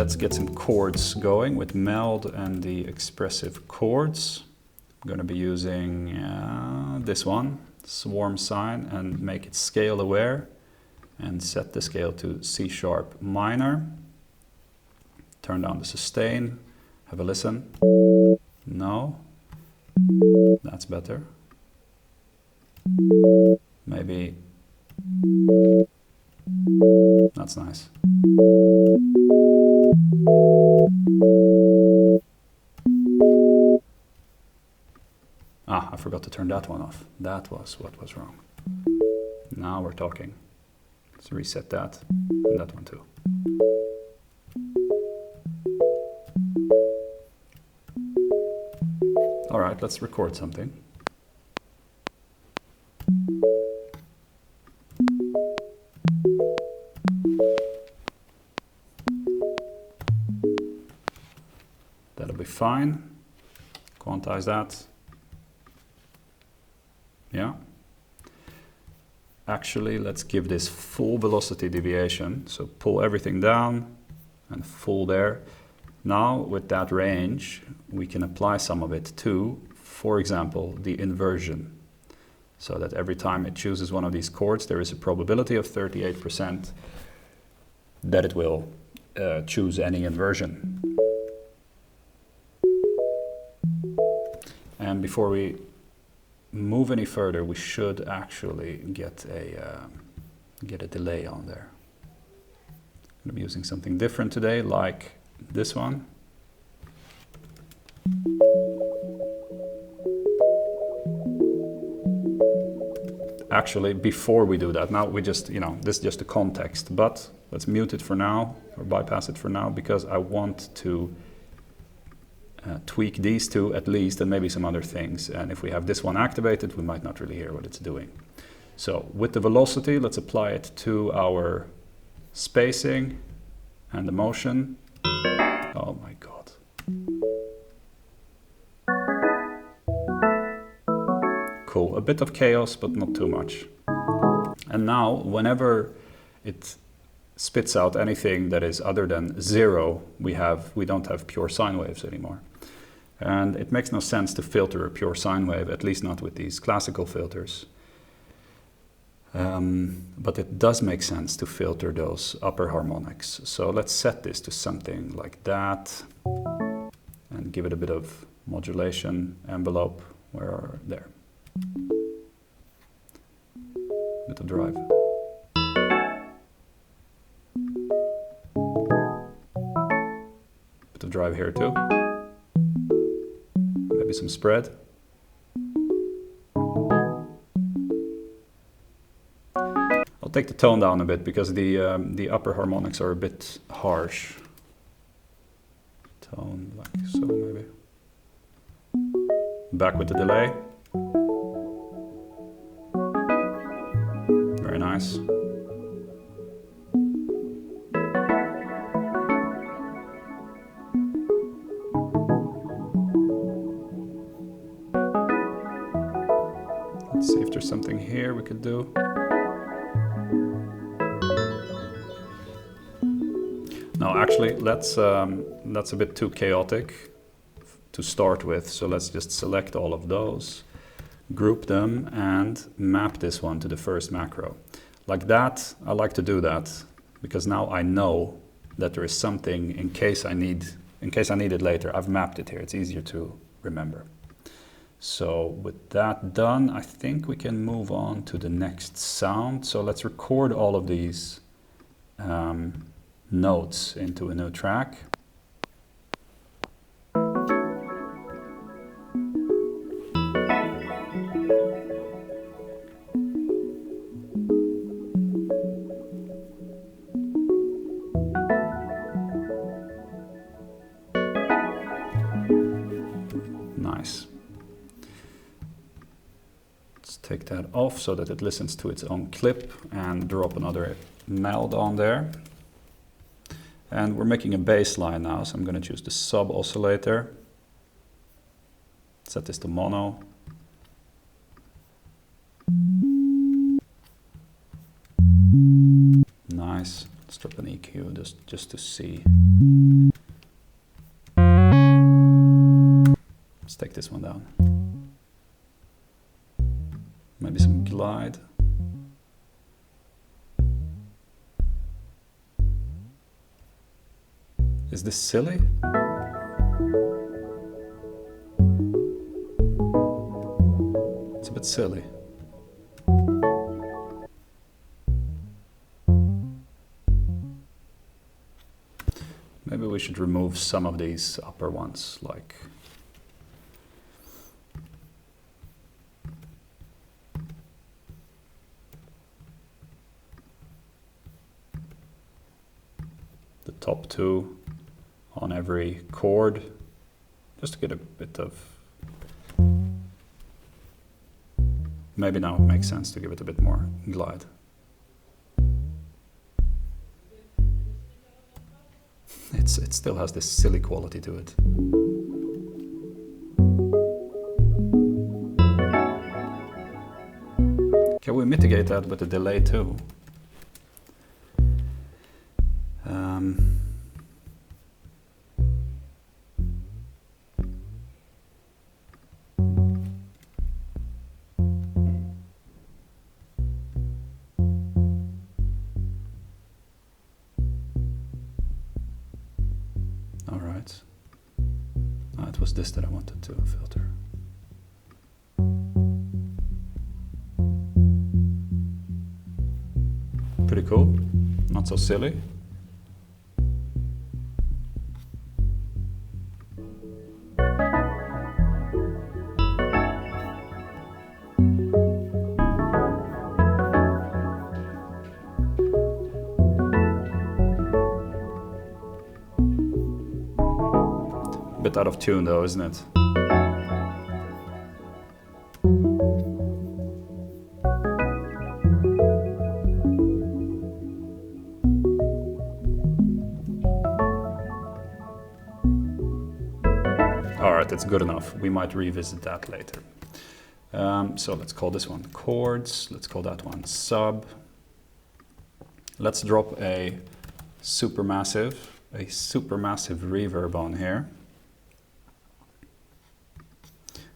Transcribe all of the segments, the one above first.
let's get some chords going with Meld and the expressive chords. I'm going to be using this one, Swarm Sign, and make it scale aware and set the scale to C sharp minor. Turn down the sustain, have a listen. No, that's better. Maybe that's nice. Ah, I forgot to turn that one off. That was what was wrong. Now we're talking. Let's reset that and that one too. All right, let's record something. That'll be fine. Quantize that. Yeah. Actually, let's give this full velocity deviation. So pull everything down and full there. Now with that range, we can apply some of it to, for example, the inversion. So that every time it chooses one of these chords, there is a probability of 38% that it will choose any inversion. And before we move any further, we should actually get a delay on there. I'm going to be using something different today, like this one. Actually, before we do that, now we just, this is just the context, but let's mute it for now, or bypass it for now, because I want to tweak these two at least, and maybe some other things. And if we have this one activated, we might not really hear what it's doing. So with the velocity, let's apply it to our spacing and the motion. Oh my God. Cool, a bit of chaos, but not too much. And now, whenever it spits out anything that is other than 0, we don't have pure sine waves anymore. And it makes no sense to filter a pure sine wave, at least not with these classical filters. But it does make sense to filter those upper harmonics. So let's set this to something like that and give it a bit of modulation envelope. There. Bit of drive. Bit of drive here too. Maybe some spread. I'll take the tone down a bit because the upper harmonics are a bit harsh. Tone like so maybe. Back with the delay. Very nice. Let's see if there's something here we could do. No, actually, that's a bit too chaotic to start with. So let's just select all of those, group them, and map this one to the first macro. Like that, I like to do that because now I know that there is something in case I need it later. I've mapped it here. It's easier to remember. So with that done, I think we can move on to the next sound. So let's record all of these notes into a new track. Nice. Let's take that off so that it listens to its own clip and drop another Meld on there. And we're making a bass line now, so I'm going to choose the sub oscillator. Set this to mono. Nice. Let's drop an EQ just to see. Let's take this one down. Maybe some glide. Is this silly? It's a bit silly. Maybe we should remove some of these upper ones, like the top two on every chord, just to get a bit of... Maybe now it makes sense to give it a bit more glide. It still has this silly quality to it. Can we mitigate that with the delay too? It was this that I wanted to filter. Pretty cool, not so silly. Bit out of tune though, isn't it? Alright, it's good enough. We might revisit that later. So let's call this one chords. Let's call that one sub. Let's drop a supermassive reverb on here.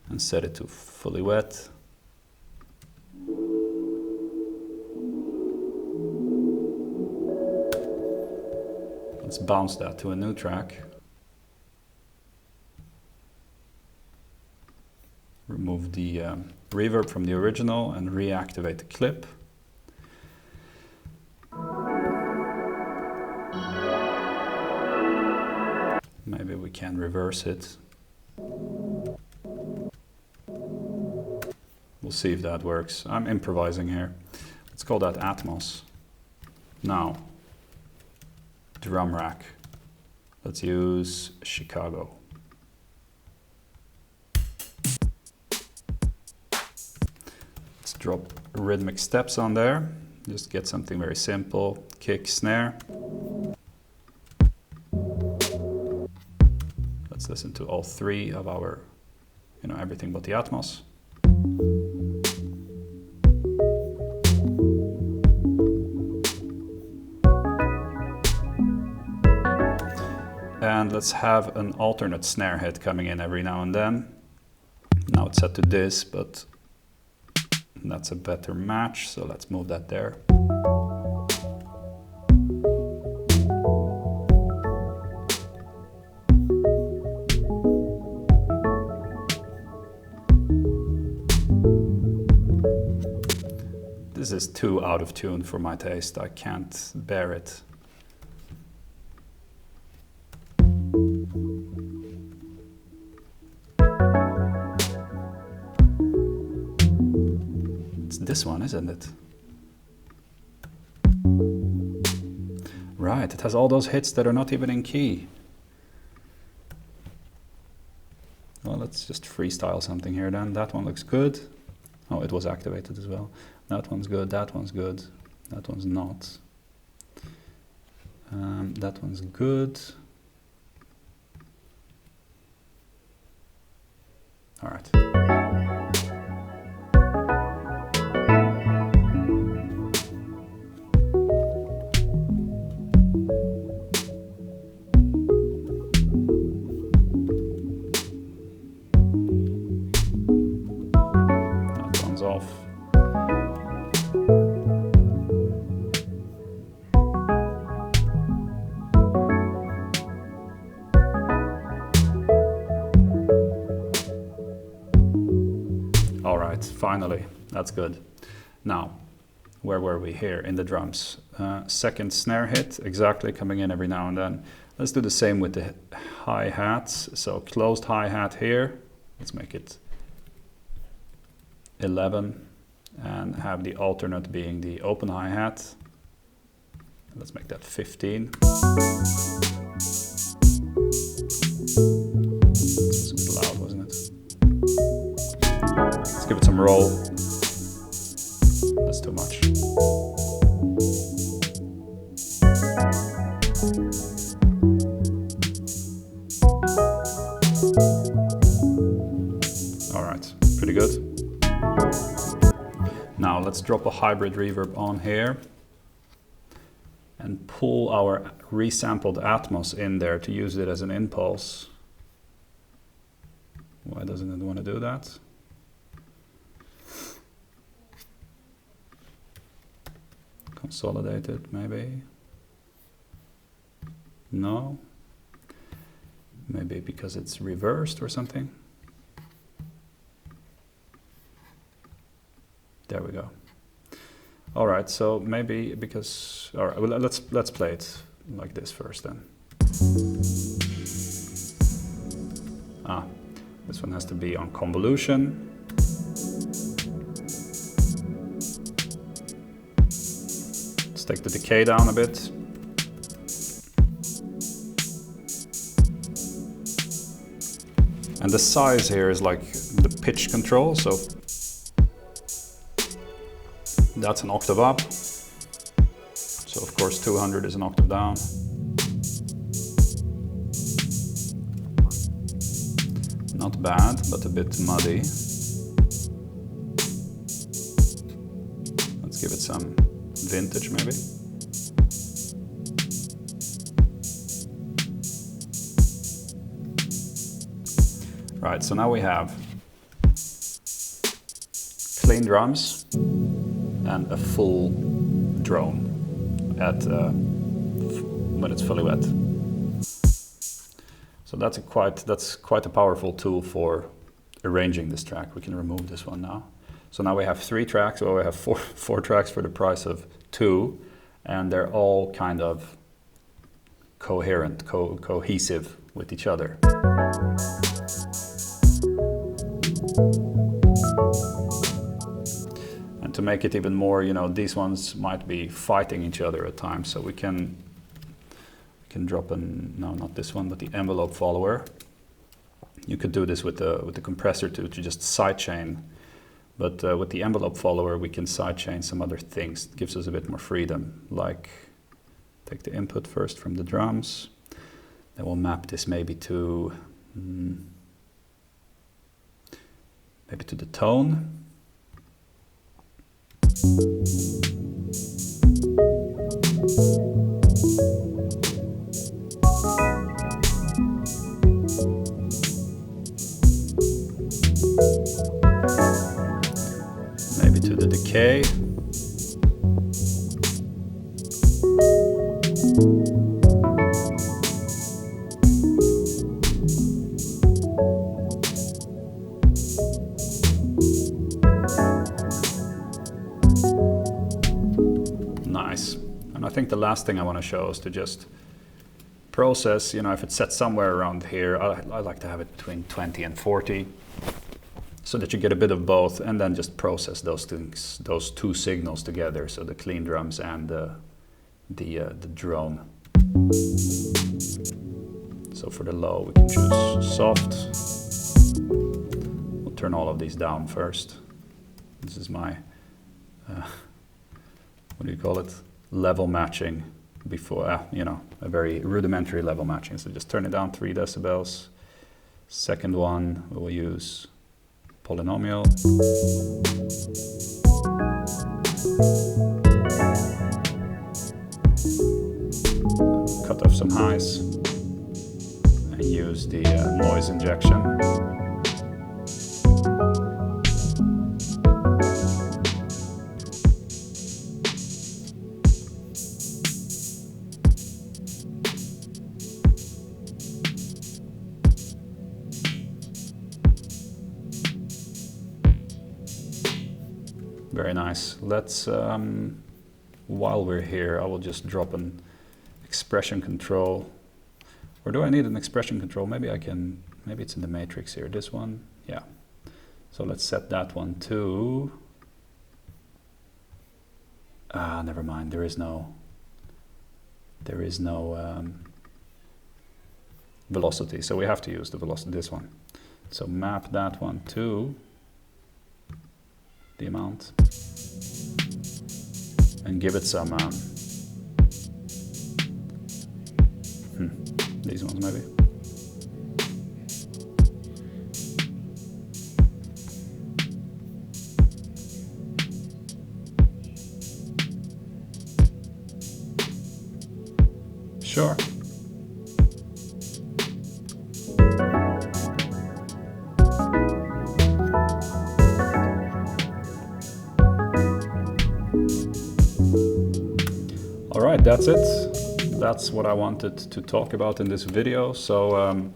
And set it to fully wet. Let's bounce that to a new track. Remove the reverb from the original and reactivate the clip. Maybe we can reverse it. We'll see if that works. I'm improvising here. Let's call that Atmos. Now, drum rack. Let's use Chicago. Let's drop rhythmic steps on there. Just get something very simple. Kick, snare. Let's listen to all three of our, everything but the Atmos. And let's have an alternate snare hit coming in every now and then. Now it's set to this, but that's a better match, so let's move that there. This is too out of tune for my taste. I can't bear it. This one, isn't it? Right, it has all those hits that are not even in key. Well, let's just freestyle something here then. That one looks good. Oh, it was activated as well. That one's good, that one's good. That one's not. That one's good. All right. right, finally, that's good. Now, where were we here? In the drums. Second snare hit, exactly, coming in every now and then. Let's do the same with the hi-hats. So closed hi-hat here. Let's make it 11 and have the alternate being the open hi-hat. Let's make that 15. It's a bit loud, wasn't it? Let's give it some roll. That's too much. All right, pretty good. Now let's drop a hybrid reverb on here and pull our resampled Atmos in there to use it as an impulse. Why doesn't it want to do that? Consolidate it, maybe. No. Maybe because it's reversed or something. There we go. All right, so maybe because, all right, well, let's play it like this first then. This one has to be on convolution. Let's take the decay down a bit. And the size here is like the pitch control, so that's an octave up. So of course 200 is an octave down. Not bad, but a bit muddy. Let's give it some vintage maybe. Right, so now we have clean drums and a full drone at when it's fully wet. So that's quite a powerful tool for arranging this track. We can remove this one now. So now we have 3 tracks, or we have four tracks for the price of 2, and they're all kind of coherent, cohesive with each other. And to make it even more, you know, these ones might be fighting each other at times, so we can drop no, not this one, but the envelope follower. You could do this with the compressor to just sidechain, but with the envelope follower we can sidechain some other things. It gives us a bit more freedom, like take the input first from the drums, then we'll map this maybe to the tone. Maybe to the decay. Nice. And I think the last thing I want to show is to just process, you know, if it's set somewhere around here, I like to have it between 20 and 40, so that you get a bit of both, and then just process those things, those 2 signals together, so the clean drums and the drone. So for the low we can choose soft. We'll turn all of these down first. This is my what do you call it? Level matching before, you know, a very rudimentary level matching. So just turn it down 3 decibels. Second one, we will use polynomial. Cut off some highs and use the noise injection. Very nice. Let's, while we're here, I will just drop an expression control. Or do I need an expression control? Maybe I can, maybe it's in the matrix here. This one, yeah. So let's set that one to, never mind, there is no velocity, so we have to use the velocity, this one. So map that one to the amount and give it some, these ones maybe. Sure. All right, that's it. That's what I wanted to talk about in this video. So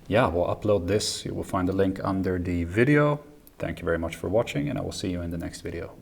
yeah, we'll upload this. You will find the link under the video. Thank you very much for watching, and I will see you in the next video.